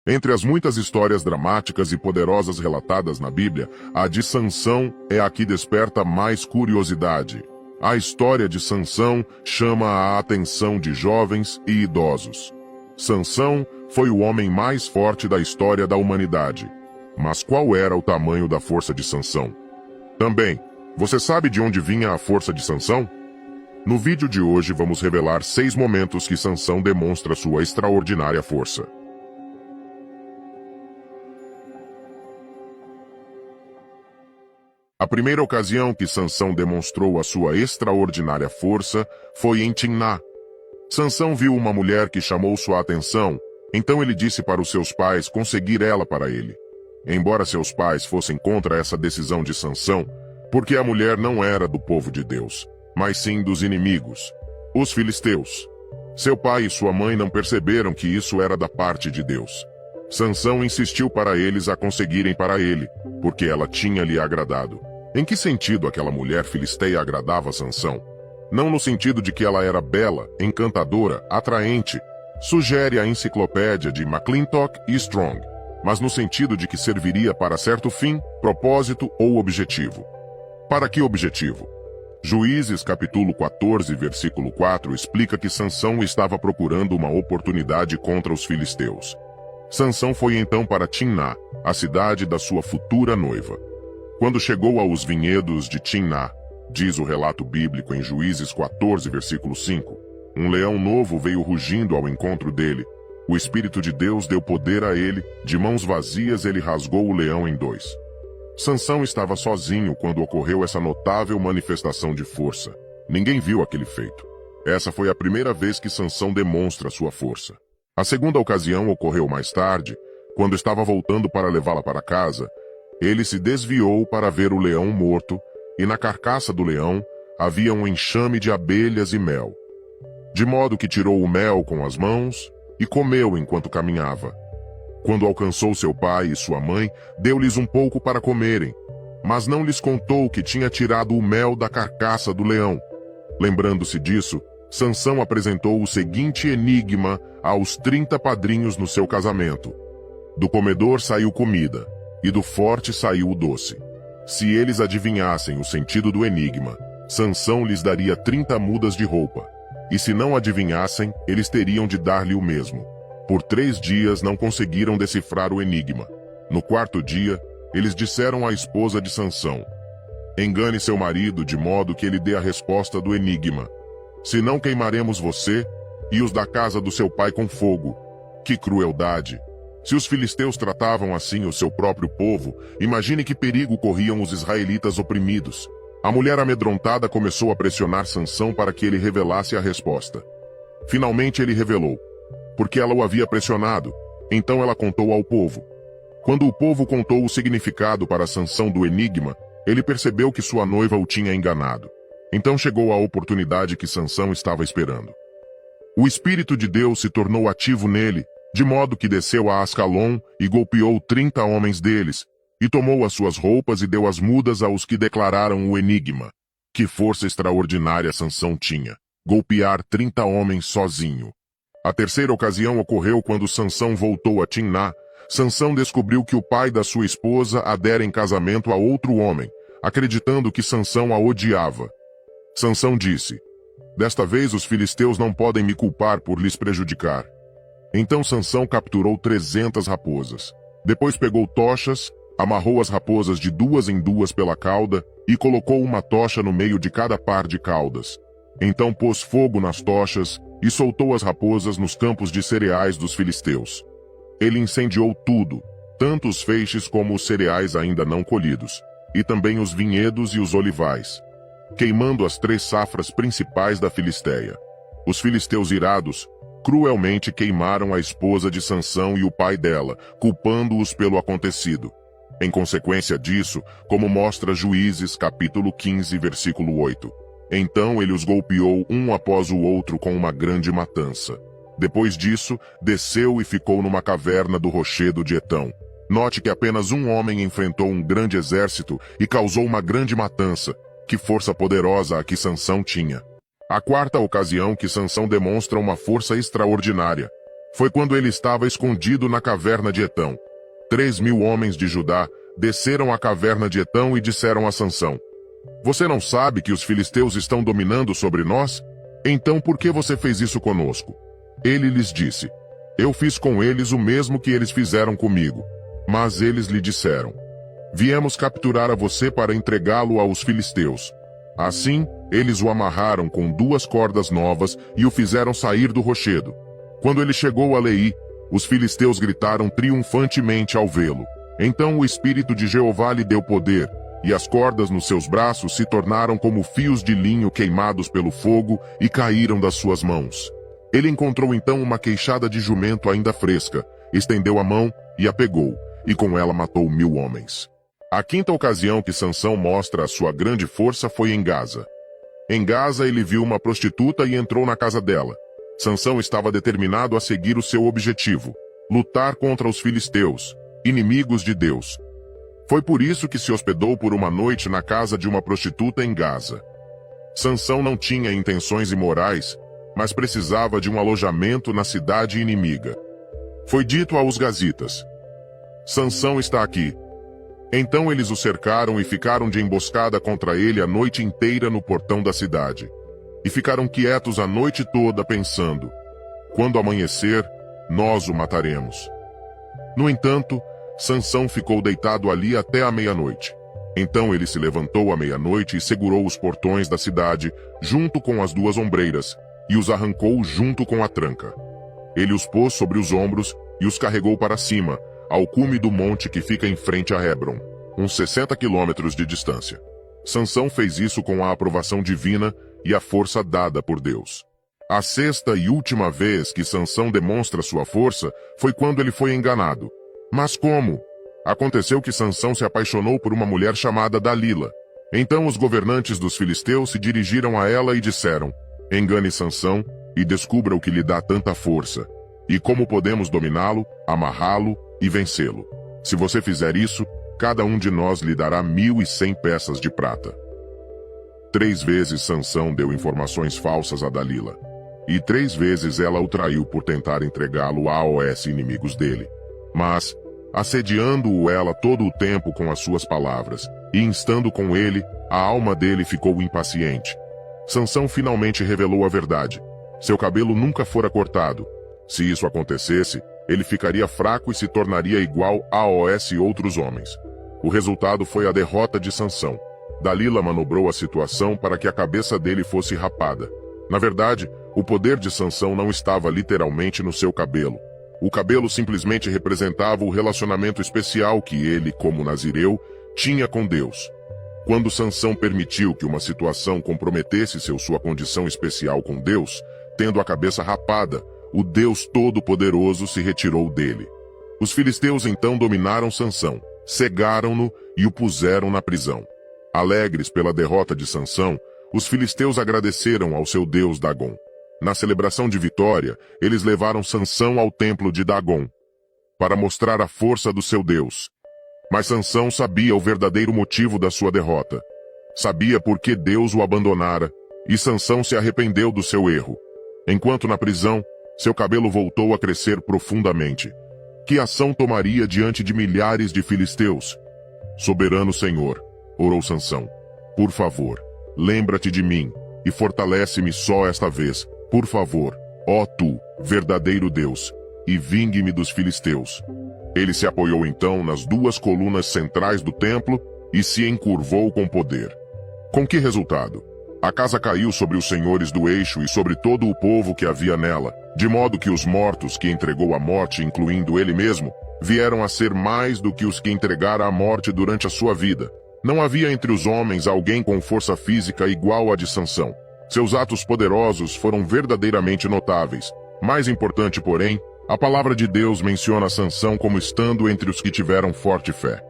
Entre as muitas histórias dramáticas e poderosas relatadas na Bíblia, a de Sansão é a que desperta mais curiosidade. A história de Sansão chama a atenção de jovens e idosos. Sansão foi o homem mais forte da história da humanidade. Mas qual era o tamanho da força de Sansão? Também, você sabe de onde vinha a força de Sansão? No vídeo de hoje vamos revelar 6 momentos que Sansão demonstra sua extraordinária força. A primeira ocasião que Sansão demonstrou a sua extraordinária força foi em Timná. Sansão viu uma mulher que chamou sua atenção, então ele disse para os seus pais conseguir ela para ele. Embora seus pais fossem contra essa decisão de Sansão, porque a mulher não era do povo de Deus, mas sim dos inimigos, os filisteus. Seu pai e sua mãe não perceberam que isso era da parte de Deus. Sansão insistiu para eles a conseguirem para ele, porque ela tinha lhe agradado. Em que sentido aquela mulher filisteia agradava Sansão? Não no sentido de que ela era bela, encantadora, atraente, sugere a enciclopédia de McClintock e Strong, mas no sentido de que serviria para certo fim, propósito ou objetivo. Para que objetivo? Juízes capítulo 14, versículo 4 explica que Sansão estava procurando uma oportunidade contra os filisteus. Sansão foi então para Timná, a cidade da sua futura noiva. Quando chegou aos vinhedos de Timná, diz o relato bíblico em Juízes 14, versículo 5, um leão novo veio rugindo ao encontro dele. O Espírito de Deus deu poder a ele, de mãos vazias ele rasgou o leão em 2. Sansão estava sozinho quando ocorreu essa notável manifestação de força. Ninguém viu aquele feito. Essa foi a primeira vez que Sansão demonstra sua força. A segunda ocasião ocorreu mais tarde, quando estava voltando para levá-la para casa. Ele se desviou para ver o leão morto, e na carcaça do leão havia um enxame de abelhas e mel. De modo que tirou o mel com as mãos e comeu enquanto caminhava. Quando alcançou seu pai e sua mãe, deu-lhes um pouco para comerem, mas não lhes contou que tinha tirado o mel da carcaça do leão. Lembrando-se disso, Sansão apresentou o seguinte enigma aos 30 padrinhos no seu casamento. Do comedor saiu comida, e do forte saiu o doce. Se eles adivinhassem o sentido do enigma, Sansão lhes daria 30 mudas de roupa, e se não adivinhassem, eles teriam de dar-lhe o mesmo. Por 3 dias não conseguiram decifrar o enigma. No 4º dia, eles disseram à esposa de Sansão: engane seu marido de modo que ele dê a resposta do enigma. Se não queimaremos você e os da casa do seu pai com fogo. Que crueldade! Se os filisteus tratavam assim o seu próprio povo, imagine que perigo corriam os israelitas oprimidos. A mulher amedrontada começou a pressionar Sansão para que ele revelasse a resposta. Finalmente ele revelou, porque ela o havia pressionado. Então ela contou ao povo. Quando o povo contou o significado para Sansão do enigma, ele percebeu que sua noiva o tinha enganado. Então chegou a oportunidade que Sansão estava esperando. O Espírito de Deus se tornou ativo nele, de modo que desceu a Ascalon e golpeou 30 homens deles, e tomou as suas roupas e deu as mudas aos que declararam o enigma. Que força extraordinária Sansão tinha, golpear 30 homens sozinho. A terceira ocasião ocorreu quando Sansão voltou a Timná. Sansão descobriu que o pai da sua esposa a dera em casamento a outro homem, acreditando que Sansão a odiava. Sansão disse: desta vez os filisteus não podem me culpar por lhes prejudicar. Então Sansão capturou 300 raposas. Depois pegou tochas, amarrou as raposas de 2 em 2 pela cauda e colocou uma tocha no meio de cada par de caudas. Então pôs fogo nas tochas e soltou as raposas nos campos de cereais dos filisteus. Ele incendiou tudo, tanto os feixes como os cereais ainda não colhidos, e também os vinhedos e os olivais, queimando as 3 safras principais da Filisteia. Os filisteus irados cruelmente queimaram a esposa de Sansão e o pai dela, culpando-os pelo acontecido. Em consequência disso, como mostra Juízes capítulo 15, versículo 8, então ele os golpeou um após o outro com uma grande matança. Depois disso, desceu e ficou numa caverna do rochedo de Etão. Note que apenas um homem enfrentou um grande exército e causou uma grande matança. Que força poderosa a que Sansão tinha! A quarta ocasião que Sansão demonstra uma força extraordinária Foi quando ele estava escondido na caverna de Etão. 3.000 homens de Judá desceram à caverna de Etão e disseram a Sansão: Você não sabe que os filisteus estão dominando sobre nós? Então por que você fez isso conosco? Ele lhes disse: Eu fiz com eles o mesmo que eles fizeram comigo. Mas eles lhe disseram: Viemos capturar a você para entregá-lo aos filisteus. Assim, eles o amarraram com 2 cordas novas e o fizeram sair do rochedo. Quando ele chegou a Leí, os filisteus gritaram triunfantemente ao vê-lo. Então o Espírito de Jeová lhe deu poder, e as cordas nos seus braços se tornaram como fios de linho queimados pelo fogo e caíram das suas mãos. Ele encontrou então uma queixada de jumento ainda fresca, estendeu a mão e a pegou, e com ela matou 1.000 homens. A 5ª ocasião que Sansão mostra a sua grande força foi em Gaza. Em Gaza ele viu uma prostituta e entrou na casa dela. Sansão estava determinado a seguir o seu objetivo: lutar contra os filisteus, inimigos de Deus. Foi por isso que se hospedou por uma noite na casa de uma prostituta em Gaza. Sansão não tinha intenções imorais, mas precisava de um alojamento na cidade inimiga. Foi dito aos gazitas: Sansão está aqui. Então eles o cercaram e ficaram de emboscada contra ele a noite inteira no portão da cidade. E ficaram quietos a noite toda pensando: quando amanhecer, nós o mataremos. No entanto, Sansão ficou deitado ali até a meia-noite. Então ele se levantou à meia-noite e segurou os portões da cidade, junto com as 2 ombreiras, e os arrancou junto com a tranca. Ele os pôs sobre os ombros e os carregou para cima, ao cume do monte que fica em frente a Hebron, uns 60 quilômetros de distância. Sansão fez isso com a aprovação divina e a força dada por Deus. A 6ª e última vez que Sansão demonstra sua força foi quando ele foi enganado. Mas como? Aconteceu que Sansão se apaixonou por uma mulher chamada Dalila. Então os governantes dos filisteus se dirigiram a ela e disseram: Engane Sansão e descubra o que lhe dá tanta força, e como podemos dominá-lo, amarrá-lo e vencê-lo. Se você fizer isso, cada um de nós lhe dará 1.100 peças de prata. 3 vezes Sansão deu informações falsas a Dalila, e 3 vezes ela o traiu por tentar entregá-lo aos inimigos dele. Mas, assediando-o ela todo o tempo com as suas palavras, e instando com ele, a alma dele ficou impaciente. Sansão finalmente revelou a verdade. Seu cabelo nunca fora cortado. Se isso acontecesse, ele ficaria fraco e se tornaria igual aos outros homens. O resultado foi a derrota de Sansão. Dalila manobrou a situação para que a cabeça dele fosse rapada. Na verdade, o poder de Sansão não estava literalmente no seu cabelo. O cabelo simplesmente representava o relacionamento especial que ele, como nazireu, tinha com Deus. Quando Sansão permitiu que uma situação comprometesse sua condição especial com Deus, tendo a cabeça rapada, o Deus Todo-Poderoso se retirou dele. Os filisteus então dominaram Sansão, cegaram-no e o puseram na prisão. Alegres pela derrota de Sansão, os filisteus agradeceram ao seu deus Dagom. Na celebração de vitória, eles levaram Sansão ao templo de Dagom, para mostrar a força do seu deus. Mas Sansão sabia o verdadeiro motivo da sua derrota. Sabia por que Deus o abandonara, e Sansão se arrependeu do seu erro. Enquanto na prisão, seu cabelo voltou a crescer profundamente. Que ação tomaria diante de milhares de filisteus? Soberano Senhor, orou Sansão, por favor, lembra-te de mim, e fortalece-me só esta vez, por favor, ó tu, verdadeiro Deus, e vingue-me dos filisteus. Ele se apoiou então nas 2 colunas centrais do templo e se encurvou com poder. Com que resultado? A casa caiu sobre os senhores do eixo e sobre todo o povo que havia nela, de modo que os mortos que entregou à morte, incluindo ele mesmo, vieram a ser mais do que os que entregara à morte durante a sua vida. Não havia entre os homens alguém com força física igual à de Sansão. Seus atos poderosos foram verdadeiramente notáveis. Mais importante, porém, a palavra de Deus menciona Sansão como estando entre os que tiveram forte fé.